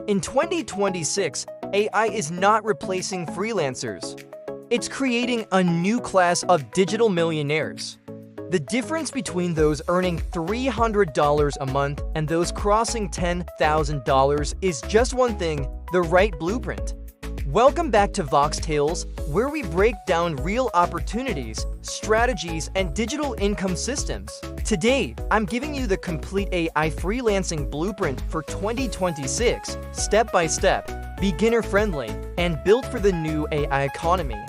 In 2026, AI is not replacing freelancers. It's creating a new class of digital millionaires. The difference between those earning $300 a month and those crossing $10,000 is just one thing: the right blueprint. Welcome back to Vox Tales, where we break down real opportunities, strategies, and digital income systems. Today, I'm giving you the complete AI freelancing blueprint for 2026, step by step, beginner-friendly, and built for the new AI economy.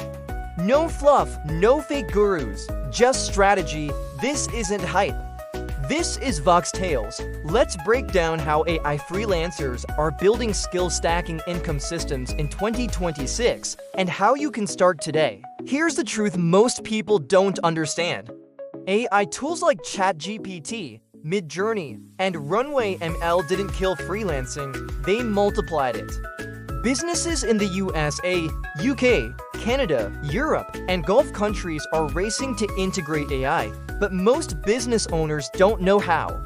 No fluff, no fake gurus, just strategy. This isn't hype. This is Vox Tales. Let's break down how AI freelancers are building skill-stacking income systems in 2026 and how you can start today. Here's the truth most people don't understand. AI tools like ChatGPT, Midjourney, and Runway ML didn't kill freelancing, they multiplied it. Businesses in the USA, UK, Canada, Europe, and Gulf countries are racing to integrate AI, but most business owners don't know how.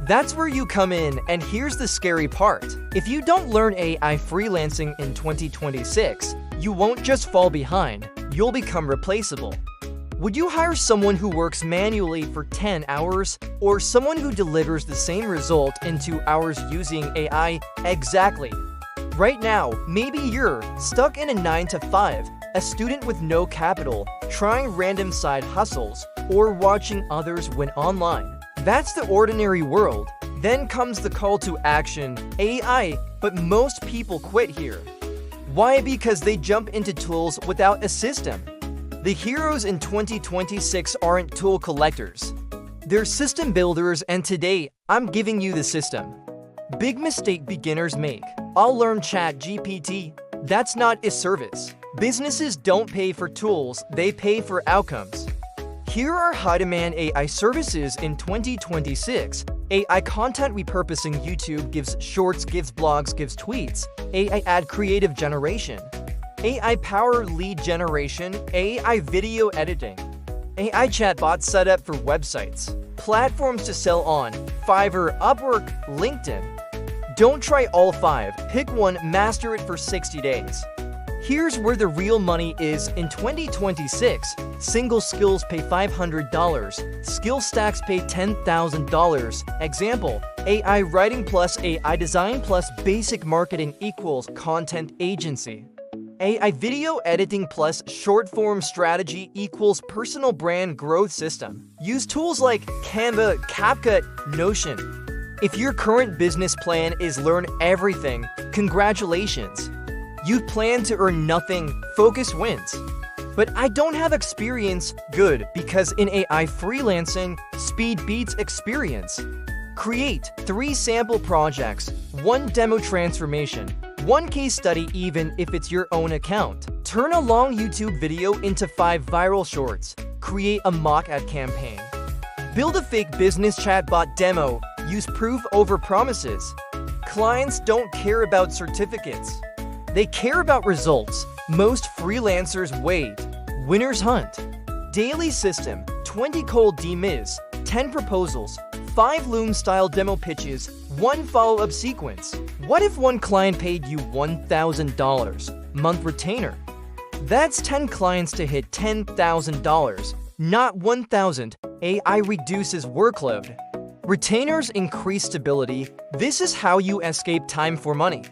That's where you come in, and here's the scary part. If you don't learn AI freelancing in 2026, you won't just fall behind, you'll become replaceable. Would you hire someone who works manually for 10 hours, or someone who delivers the same result in 2 hours using AI? Exactly. Right now, maybe you're stuck in a 9-to-5, a student with no capital, trying random side hustles, or watching others win online. That's the ordinary world. Then comes the call to action, AI, but most people quit here. Why? Because they jump into tools without a system. The heroes in 2026 aren't tool collectors. They're system builders, and today, I'm giving you the system. Big mistake beginners make. I'll learn ChatGPT. That's not a service. Businesses don't pay for tools, they pay for outcomes. Here are high-demand AI services in 2026. AI content repurposing. YouTube gives shorts, gives blogs, gives tweets. AI ad creative generation. AI power lead generation. AI video editing. AI chatbot setup for websites. Platforms to sell on. Fiverr, Upwork, LinkedIn. Don't try all 5. Pick one, master it for 60 days. Here's where the real money is in 2026. Single skills pay $500. Skill stacks pay $10,000. Example: AI writing plus AI design plus basic marketing equals content agency. AI video editing plus short form strategy equals personal brand growth system. Use tools like Canva, CapCut, Notion. If your current business plan is learn everything, congratulations. You plan to earn nothing, focus wins. But I don't have experience. Good, because in AI freelancing, speed beats experience. Create 3 sample projects, 1 demo transformation, 1 case study even if it's your own account. Turn a long YouTube video into 5 viral shorts. Create a mock ad campaign. Build a fake business chatbot demo. Use proof over promises. Clients don't care about certificates. They care about results. Most freelancers wait. Winners hunt. Daily system: 20 cold DMs, 10 proposals, 5 Loom-style demo pitches, 1 follow-up sequence. What if one client paid you $1,000? Month retainer. That's 10 clients to hit $10,000, not 1,000. AI reduces workload. Retainers increase stability. This is how you escape time for money.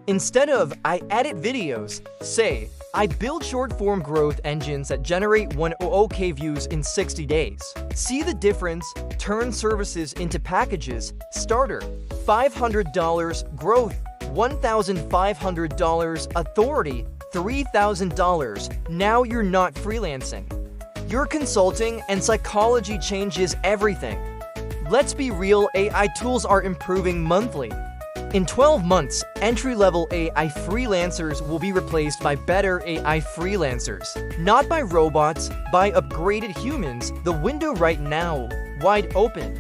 Instead of I edit videos, say I build short-form growth engines that generate 100K views in 60 days. See the difference? Turn services into packages. Starter, $500. Growth, $1,500. Authority, $3,000. Now you're not freelancing. You're consulting, and psychology changes everything. Let's be real, AI tools are improving monthly. In 12 months, entry-level AI freelancers will be replaced by better AI freelancers. Not by robots, by upgraded humans. The window right now, wide open.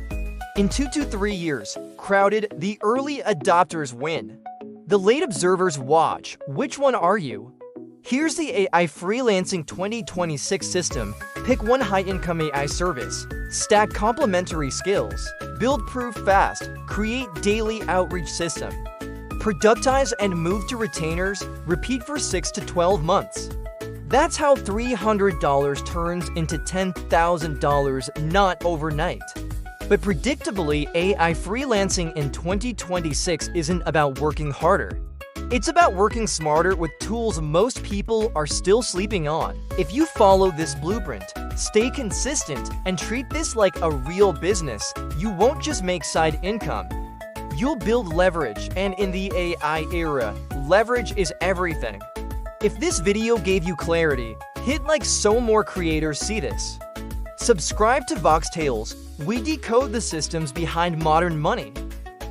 In 2 to 3 years, crowded, the early adopters win. The late observers watch. Which one are you? Here's the AI freelancing 2026 system. Pick one high-income AI service. Stack complementary skills. Build proof fast. Create daily outreach system. productize and move to retainers, repeat for 6 to 12 months. That's how $300 turns into $10,000, not overnight. But predictably, AI freelancing in 2026 isn't about working harder. It's about working smarter with tools most people are still sleeping on. If you follow this blueprint, stay consistent, and treat this like a real business, you won't just make side income. You'll build leverage, and in the AI era, leverage is everything. If this video gave you clarity, hit like so more creators see this. Subscribe to Vox Tales. We decode the systems behind modern money.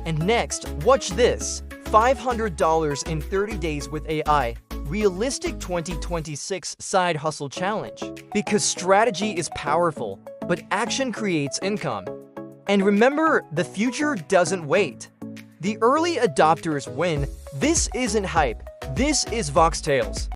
And next, watch this. $500 in 30 days with AI. Realistic 2026 Side Hustle Challenge. Because strategy is powerful, but action creates income. And remember, the future doesn't wait. The early adopters win. This isn't hype. This is Vox Tales.